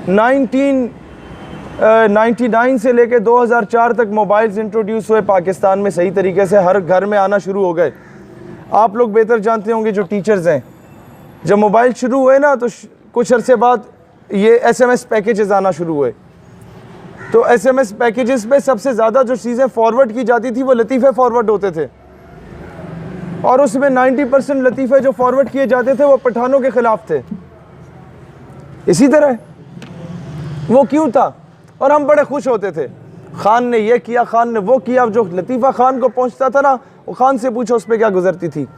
1999 से लेके 2004 तक मोबाइल्स इंट्रोड्यूस हुए पाकिस्तान में, सही तरीके से हर घर में आना शुरू हो गए। आप लोग बेहतर जानते होंगे जो टीचर्स हैं, जब मोबाइल शुरू हुए ना तो कुछ अरसे बाद ये SMS पैकेजेस आना शुरू हुए। तो SMS पैकेजेस पे सबसे ज़्यादा जो चीज़ें फॉरवर्ड की जाती थी वो लतीफ़े फॉरवर्ड होते थे, और उसमें 90% लतीफ़े जो फॉरवर्ड किए जाते थे वो पठानों के ख़िलाफ़ थे। इसी तरह वो क्यों था, और हम बड़े खुश होते थे, खान ने ये किया, खान ने वो किया। जो लतीफ़ा खान को पहुंचता था ना, वो खान से पूछो उस पर क्या गुजरती थी,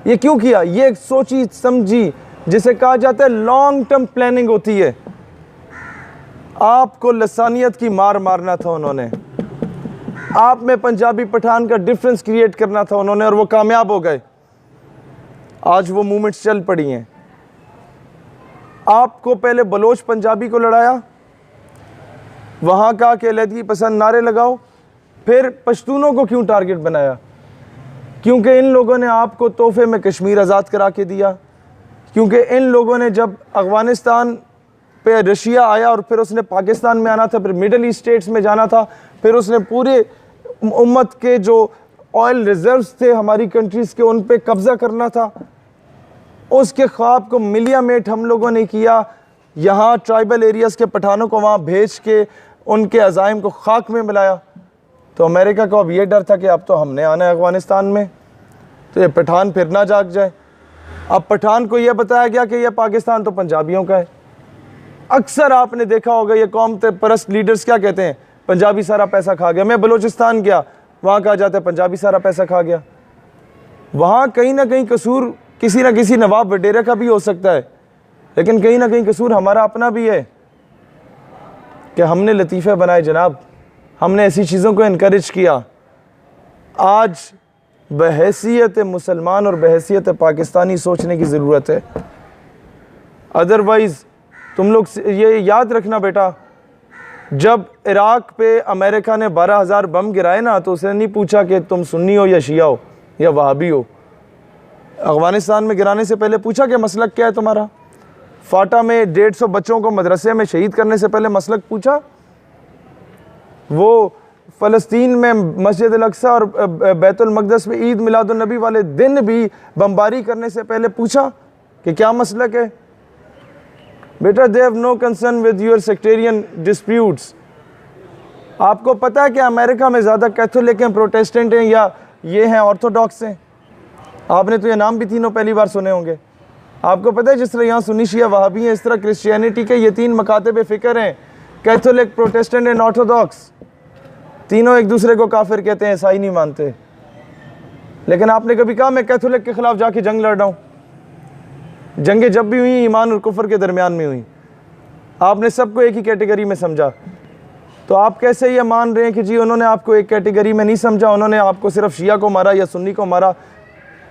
ये क्यों किया। ये एक सोची समझी, जिसे कहा जाता है लॉन्ग टर्म प्लानिंग होती है। आपको लसानियत की मार मारना था उन्होंने, आप में पंजाबी पठान का डिफरेंस क्रिएट करना था उन्होंने, और वो कामयाब हो गए। आज वो मूवमेंट्स चल पड़ी हैं। आपको पहले बलोच पंजाबी को लड़ाया, वहाँ का कि अलहदगी पसंद नारे लगाओ, फिर पश्तूनों को क्यों टारगेट बनाया, क्योंकि इन लोगों ने आपको तोहफे में कश्मीर आज़ाद करा के दिया। क्योंकि इन लोगों ने जब अफ़गानिस्तान पे रशिया आया और फिर उसने पाकिस्तान में आना था, फिर मिडल ईस्ट स्टेट्स में जाना था, फिर उसने पूरे उम्मत के जो ऑयल रिजर्व्स थे हमारी कंट्रीज़ के, उन पे कब्ज़ा करना था। उसके ख्वाब को मिलिया मेट हम लोगों ने किया। यहाँ ट्राइबल एरियाज़ के पठानों को वहाँ भेज के उनके अज़ाइम को खाक में मिलाया। तो अमेरिका को अब ये डर था कि अब तो हमने आना है अफ़गानिस्तान में, तो ये पठान फिर ना जाग जाए। अब पठान को यह बताया गया कि यह पाकिस्तान तो पंजाबियों का है। अक्सर आपने देखा होगा ये कौम परस्त लीडर्स क्या कहते हैं, पंजाबी सारा पैसा खा गया। मैं बलूचिस्तान गया, वहाँ कहा जाता है पंजाबी सारा पैसा खा गया। वहाँ कहीं ना कहीं कसूर किसी न किसी नवाब वडेरा का भी हो सकता है, लेकिन कहीं ना कहीं कसूर हमारा अपना भी है कि हमने लतीफ़े बनाए जनाब, हमने ऐसी चीज़ों को इनकरेज किया। आज बहैसियत मुसलमान और बहैसियत पाकिस्तानी सोचने की ज़रूरत है। अदरवाइज़ तुम लोग ये याद रखना बेटा, जब इराक़ पे अमेरिका ने 12,000 बम गिराए ना, तो उसने नहीं पूछा कि तुम सुन्नी हो या शिया हो या वहाबी हो। अफ़गानिस्तान में गिराने से पहले पूछा कि मसलक क्या है तुम्हारा। फाटा में 150 बच्चों को मदरसे में शहीद करने से पहले मसलक पूछा। वो फ़लस्तीन में मस्जिद अल-अक़सा और बैतुल मक़दस में ईद मिलादुन नबी वाले दिन भी बमबारी करने से पहले पूछा कि क्या मसलक है। बेटा, they have no concern with your sectarian disputes. आपको पता है कि अमेरिका में ज़्यादा कैथोलिक हैं, प्रोटेस्टेंट हैं, या ये हैं ऑर्थोडॉक्स हैं। आपने तो ये नाम भी तीनों पहली बार सुने होंगे। आपको पता है जिस तरह यहाँ सुन्नी शिया वहाबी हैं, इस तरह क्रिश्चियनिटी के ये 3 मकातब फ़िक्र हैं, कैथोलिक, प्रोटेस्टेंट एंड ऑर्थोडॉक्स। तीनों एक दूसरे को काफिर कहते हैं, ईसाई नहीं मानते। लेकिन आपने कभी कहा मैं कैथोलिक के खिलाफ जाके जंग लड़ रहा हूँ? जंगें जब भी हुई ईमान और कुफर के दरमियान में हुई, आपने सबको एक ही कैटेगरी में समझा। तो आप कैसे ये मान रहे हैं कि जी उन्होंने आपको एक कैटेगरी में नहीं समझा, उन्होंने आपको सिर्फ शिया को मारा या सुन्नी को मारा?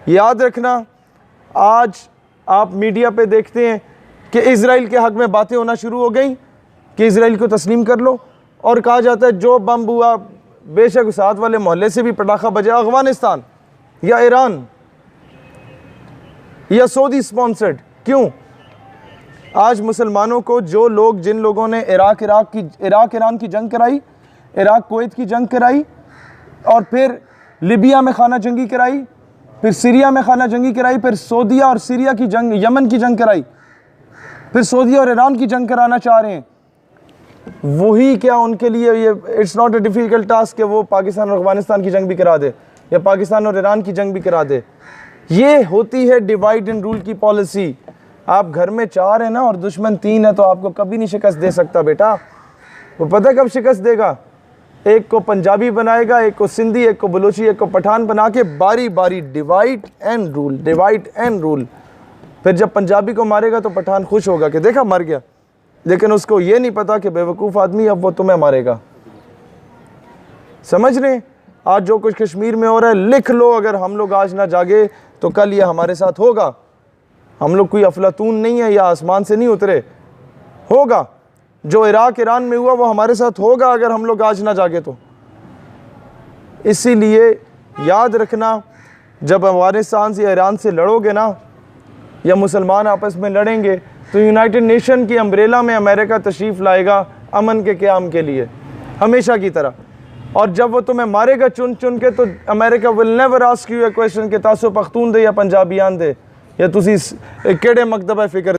याद रखना, आज आप मीडिया पे देखते हैं कि इजराइल के हक़ में बातें होना शुरू हो गई कि इजराइल को तस्लीम कर लो, और कहा जाता है जो बम हुआ बेशक उस साथ वाले मोहल्ले से भी पटाखा बजा, अफ़गानिस्तान या ईरान या सऊदी स्पॉन्सर्ड। क्यों? आज मुसलमानों को जो लोग, जिन लोगों ने इराक ईरान की जंग कराई, इराक कुवैत की जंग कराई, और फिर लिबिया में खाना जंगी कराई, फिर सीरिया में खाना जंगी कराई, फिर सऊदीया और सीरिया की जंग, यमन की जंग कराई, फिर सऊदी और ईरान की जंग कराना चाह रहे हैं, वही क्या उनके लिए ये it's not a difficult task कि वो पाकिस्तान और अफ़गानिस्तान की जंग भी करा दे या पाकिस्तान और ईरान की जंग भी करा दे। ये होती है डिवाइड एंड रूल की पॉलिसी। आप घर में 4 हैं ना और दुश्मन 3 है, तो आपको कभी नहीं शिकस्त दे सकता बेटा। वो पता है कब शिकस्त देगा? एक को पंजाबी बनाएगा, एक को सिंधी, एक को बलोची, एक को पठान बना के बारी बारी divide and rule, divide and rule. फिर जब पंजाबी को मारेगा तो पठान खुश होगा कि देखा मर गया, लेकिन उसको ये नहीं पता कि बेवकूफ़ आदमी अब वो तुम्हें मारेगा। समझ रहे? आज जो कुछ कश्मीर में हो रहा है, लिख लो, अगर हम लोग आज ना जागे तो कल ये हमारे साथ होगा। हम लोग कोई अफलातून नहीं है या आसमान से नहीं उतरे, होगा। जो इराक ईरान में हुआ वो हमारे साथ होगा अगर हम लोग आज ना जागे तो। इसीलिए याद रखना, जब अफगानिस्तान से ईरान से लड़ोगे ना, या मुसलमान आपस में लड़ेंगे, तो यूनाइटेड नेशन की अम्ब्रेला में अमेरिका तशरीफ़ लाएगा अमन के क़याम के लिए, हमेशा की तरह। और जब वो तुम्हें मारेगा चुन चुन के, तो America will never ask U A question कि तासो पख्तून दे या पंजाबियान दे या तुसी केड़े मकतब फ़िक्र